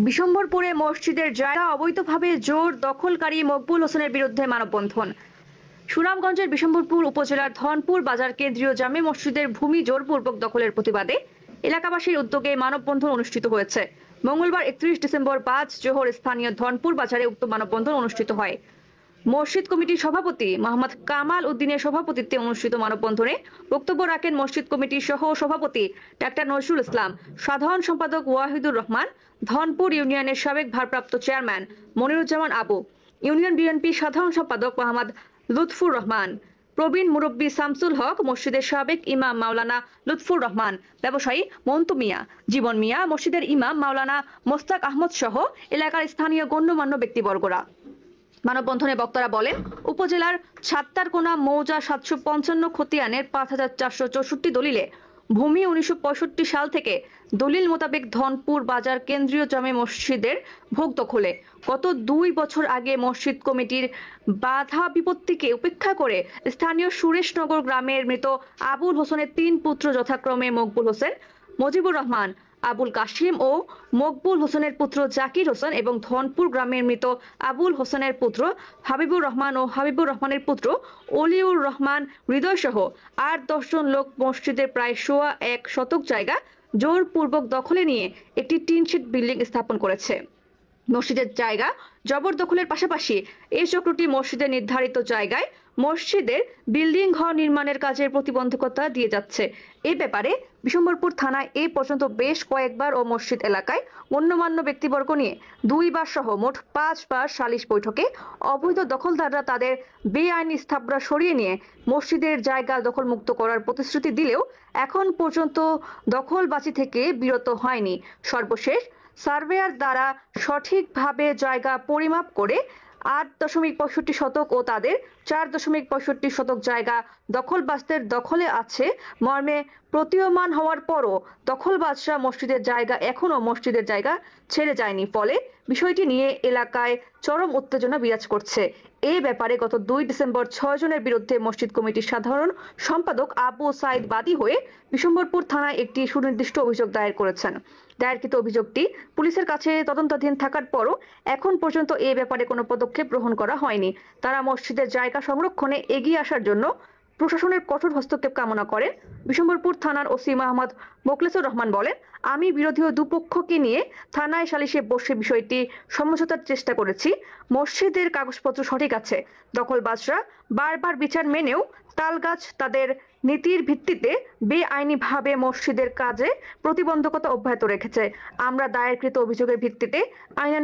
বিশম্বরপুরে মসজিদের জায়গা অবৈধভাবে জোর দখলকারী মকবুল হোসেনের বিরুদ্ধে মানববন্ধন। সুনামগঞ্জের বিশম্বরপুর উপজেলার ধনপুর বাজার কেন্দ্রীয় জামে মসজিদের ভূমি জোরপূর্বক দখলের প্রতিবাদে এলাকাবাসীর উদ্যোগে মানববন্ধন অনুষ্ঠিত হয়েছে। মঙ্গলবার 31 ডিসেম্বর 5 জোহর স্থানীয় ধনপুর বাজারে উক্ত মানববন্ধন অনুষ্ঠিত হয়। মসজিদ কমিটির সভাপতি মোহাম্মদ কামাল উদ্দিনের সভাপতিত্বে অনুষ্ঠিত মানববন্ধনে বক্তব্য রাখেন মসজিদ কমিটির সহ সভাপতি ডাক্তার নজরুল ইসলাম, সাধারণ সম্পাদক ওয়াহিদুর রহমান, ধনপুর ইউনিয়নের সাবেক ভারপ্রাপ্ত chairman Moniruzzaman Abu, union BNP সাধারণ সম্পাদক মোহাম্মদ লুৎফুর রহমান, প্রবীণ মুরব্বী শামসুল হক, মসজিদের সাবেক ইমাম মাওলানা লুৎফুর রহমান, ব্যবসায়ী মন্তু মিয়া, জীবন মিয়া, মসজিদের ইমাম মাওলানা মোস্তাক আহমদ সহ এলাকার স্থানীয় গণ্যমান্য ব্যক্তিবর্গরা। মানববন্ধনে বক্তারা বলেন, উপজেলার ছাত্তারকোনা মৌজা 755 খতিয়ানের 5464 দলিলে ভূমি 1965 সাল থেকে দলিল মোতাবেক ধনপুর বাজার কেন্দ্রীয় জামে মসজিদের ভোগ দখলে গত 2 বছর আগে মসজিদ কমিটির বাধা বিপত্তিকে উপেক্ষা করে স্থানীয় সুরেশনগর গ্রামের মৃত আবুল হোসেনের 3 পুত্র যথাক্রমে মকবুল হোসেন, মজিবুর রহমান, আবুল কাশিম ও মকবুল হোসেনের পুত্র জাকির হোসেন এবং ধনপুর গ্রামের মৃত আবুল হোসেনের পুত্র হাবিবুর রহমান ও হাবিবুর রহমানের পুত্র অলিউর রহমান হৃদয় সহ 8-10 জন লোক মসজিদের প্রায় 1.25 শতক জায়গা জোরপূর্বক দখলে নিয়ে একটি টিনশিট বিল্ডিং স্থাপন করেছে। মসজিদের জায়গা জবরদখলের পাশাপাশি এই চক্রটি মসজিদের নির্ধারিত জায়গায় মসজিদের বিল্ডিং ঘর নির্মাণের কাজের প্রতিবন্ধকতা দিয়ে যাচ্ছে। এই ব্যাপারে বিশম্বরপুর থানায় এই পর্যন্ত বেশ কয়েকবার ও মসজিদ এলাকায় গণ্যমান্য ব্যক্তিবর্গ নিয়ে 2 বার সহ মোট 5 বার সালিশ বৈঠকে অবৈধ দখলদাররা তাদের বেআইনি স্থাপনা সরিয়ে নিয়ে মসজিদের জায়গা দখলমুক্ত করার প্রতিশ্রুতি দিলেও এখন পর্যন্ত দখলবাজি থেকে বিরত হয়নি। সর্বশেষ সার্ভেয়ার দ্বারা সঠিকভাবে জায়গা পরিমাপ করে 8.65 শতক ও তাদের 4.65 শতক জায়গা দখলবাজদের দখলে আছে মর্মে প্রতীয়মান হওয়ার পরও দখলবাজরা মসজিদের জায়গা এখনো মসজিদের জায়গা ছেড়ে যায়নি। ফলে বিষয়টি নিয়ে এলাকায় চরম উত্তেজনা বিরাজ করছে। এই ব্যাপারে গত 2 ডিসেম্বর 6 জনের বিরুদ্ধে মসজিদ কমিটির সাধারণ সম্পাদক আবু সাইদ বাদী হয়ে বিশম্বরপুর থানায় একটি সুনির্দিষ্ট অভিযোগ দায়ের করেছেন। দায়েরকৃত অভিযোগটি পুলিশের কাছে তদন্তাধীন থাকার পরও এখন পর্যন্ত এই ব্যাপারে কোনো পদক্ষেপ গ্রহণ করা হয়নি। তারা মসজিদের জায়গা সংরক্ষণে এগিয়ে আসার জন্য প্রশাসনের কঠোর হস্তক্ষেপ কামনা করেন। বিশম্বরপুর থানার ওসি মোহাম্মদ মোখলেসুর রহমান বলেন, আমি বিরোধী দুপক্ষকে নিয়ে থানায় সালিশে বসে বিষয়টি সমঝোতার চেষ্টা করেছি। মসজিদের কাগজপত্র সঠিক আছে। দখলবাজরা বারবার বিচার মেনেও তালগাছ তাদের নীতির ভিত্তিতে বেআইনিভাবে মসজিদের কাজে প্রতিবন্ধকতা অব্যাহত রেখেছে। আমরা দায়েরকৃত অভিযোগের ভিত্তিতে আইনানুগ